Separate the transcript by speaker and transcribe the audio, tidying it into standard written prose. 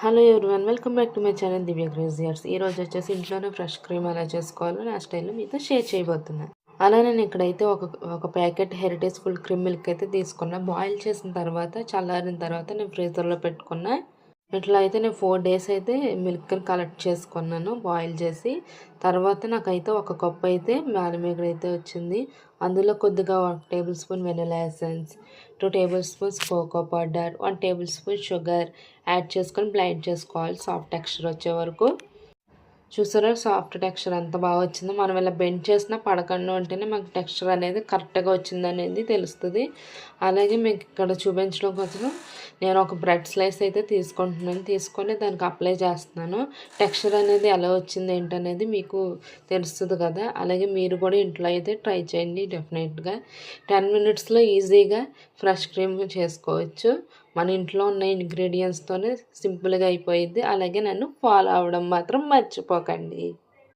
Speaker 1: Hello everyone, welcome back to my channel Divya craziers. ఈరోజు వచ్చేసి ఇంట్లోనే ఫ్రెష్ క్రీమ్ ఎలా చేసుకోవాలో నా స్టైల్లో మీతో షేర్ చేయబోతున్నాను. అలా నేను ఇక్కడైతే ఒక packet heritage full cream milk అయితే తీసుకున్నా. బాయిల్ చేసిన తర్వాత చల్లారిన తర్వాత నేను ఫ్రీజర్లో పెట్టుకున్నా. ఇట్లా అయితే నేను 4 డేస్ అయితే మిల్క్ని కలెక్ట్ చేసుకున్నాను బాయిల్ చేసి. తర్వాత నాకైతే ఒక కప్ అయితే మేగడ అయితే వచ్చింది. అందులో కొద్దిగా 1 table spoon vanilla essence, 2 table spoons cocoa powder, 1 table spoon sugar add చేసుకొని బ్లెండ్ చేసుకోవాలి సాఫ్ట్ టెక్స్చర్ వచ్చే వరకు. చూసారా సాఫ్ట్ టెక్స్చర్ ఎంత బాగా వచ్చిందో. మనం ఇలా బెండ్ చేసినా పడకుండా ఉంటేనే మనకు టెక్స్చర్ అనేది కరెక్ట్గా వచ్చింది అనేది తెలుస్తుంది. అలాగే మీకు ఇక్కడ చూపించడం కోసం నేను ఒక బ్రెడ్ స్లైస్ అయితే తీసుకొని దానికి అప్లై చేస్తున్నాను. టెక్స్చర్ అనేది ఎలా వచ్చింది ఏంటనేది మీకు తెలుస్తుంది కదా. అలాగే మీరు కూడా ఇంట్లో అయితే ట్రై చేయండి డెఫినెట్గా. 10 మినిట్స్లో ఈజీగా ఫ్రెష్ క్రీమ్ చేసుకోవచ్చు. మన ఇంట్లో ఉన్న ఇంగ్రీడియంట్స్తోనే సింపుల్గా అయిపోయింది. అలాగే నన్ను ఫాలో అవ్వడం మాత్రం మర్చిపోకండి.